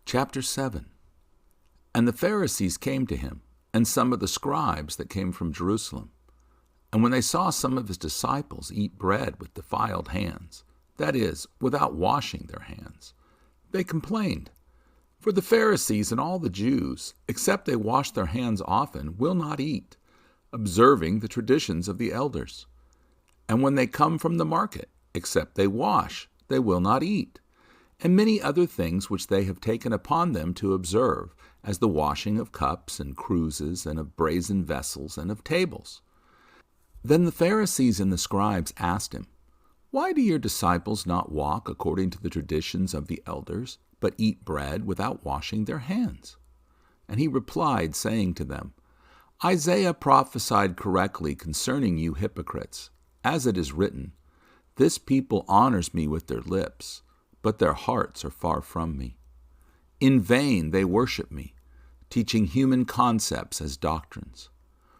Chapter 7. And the Pharisees came to him, and some of the scribes that came from Jerusalem. And when they saw some of his disciples eat bread with defiled hands, that is, without washing their hands, they complained. For the Pharisees and all the Jews, except they wash their hands often, will not eat, observing the traditions of the elders. And when they come from the market, except they wash, they will not eat. And many other things which they have taken upon them to observe, as the washing of cups and cruses and of brazen vessels and of tables. Then the Pharisees and the scribes asked him, Why do your disciples not walk according to the traditions of the elders, but eat bread without washing their hands? And he replied, saying to them, Isaiah prophesied correctly concerning you hypocrites, as it is written, This people honors me with their lips, but their hearts are far from me. In vain they worship me, teaching human concepts as doctrines.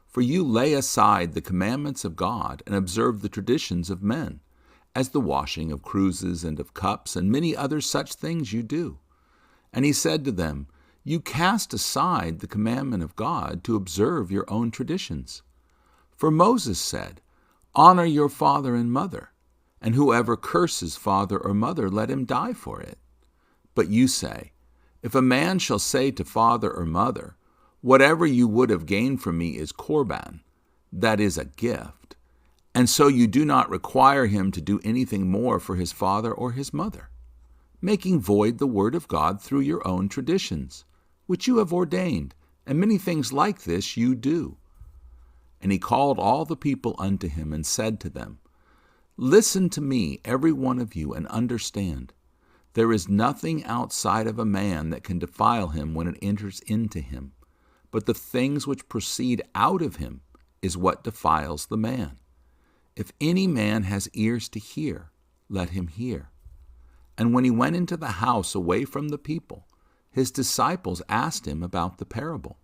For you lay aside the commandments of God and observe the traditions of men, as the washing of cruses and of cups and many other such things you do. And he said to them, You cast aside the commandment of God to observe your own traditions. For Moses said, Honor your father and mother, and whoever curses father or mother, let him die for it. But you say, If a man shall say to father or mother, Whatever you would have gained from me is korban, that is a gift, and so you do not require him to do anything more for his father or his mother, making void the word of God through your own traditions, which you have ordained, and many things like this you do. And he called all the people unto him and said to them, Listen to me, every one of you, and understand. There is nothing outside of a man that can defile him when it enters into him, but the things which proceed out of him is what defiles the man. If any man has ears to hear, let him hear. And when he went into the house away from the people, his disciples asked him about the parable.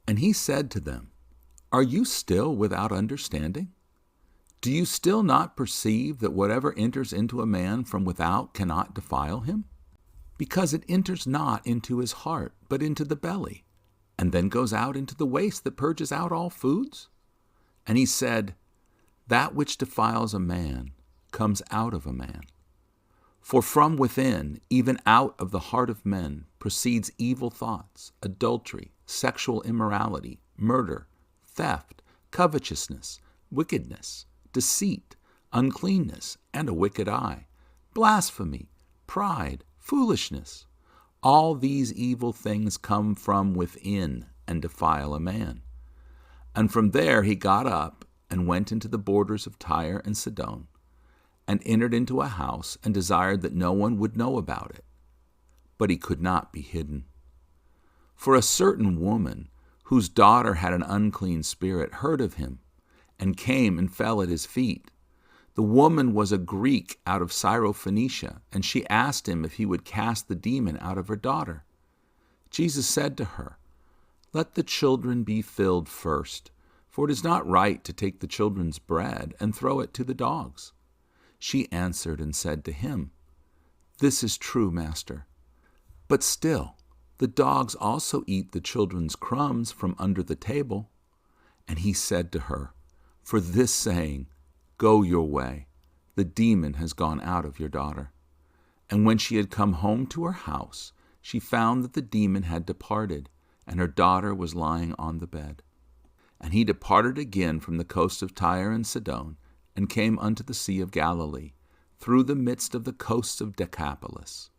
And he said to them, Are you still without understanding? Do you still not perceive that whatever enters into a man from without cannot defile him? Because it enters not into his heart, but into the belly, and then goes out into the waste that purges out all foods? And he said, That which defiles a man comes out of a man. For from within, even out of the heart of men, proceeds evil thoughts, adultery, sexual immorality, murder, theft, covetousness, wickedness, deceit, uncleanness, and a wicked eye, blasphemy, pride, foolishness. All these evil things come from within and defile a man. And from there he got up and went into the borders of Tyre and Sidon, and entered into a house and desired that no one would know about it. But he could not be hidden. For a certain woman, whose daughter had an unclean spirit, heard of him, and came and fell at his feet. The woman was a Greek out of Syrophoenicia, and she asked him if he would cast the demon out of her daughter. Jesus said to her, Let the children be filled first, for it is not right to take the children's bread and throw it to the dogs. She answered and said to him, This is true, Master. But still, the dogs also eat the children's crumbs from under the table. And he said to her, For this saying, Go your way, the demon has gone out of your daughter. And when she had come home to her house, she found that the demon had departed, and her daughter was lying on the bed. And he departed again from the coast of Tyre and Sidon, and came unto the Sea of Galilee, through the midst of the coasts of Decapolis.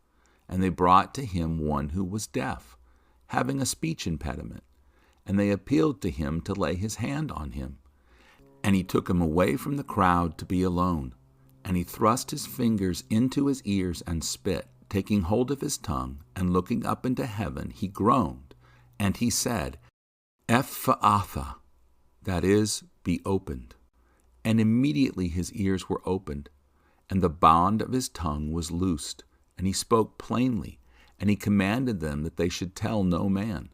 And they brought to him one who was deaf, having a speech impediment, and they appealed to him to lay his hand on him. And he took him away from the crowd to be alone, and he thrust his fingers into his ears and spit, taking hold of his tongue, and looking up into heaven, he groaned, and he said, Ephphatha, that is, be opened. And immediately his ears were opened, and the bond of his tongue was loosed, and he spoke plainly, and he commanded them that they should tell no man.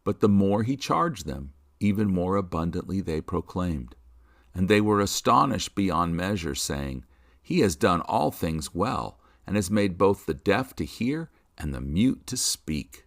But the more he charged them, even more abundantly they proclaimed. And they were astonished beyond measure, saying, He has done all things well, and has made both the deaf to hear and the mute to speak.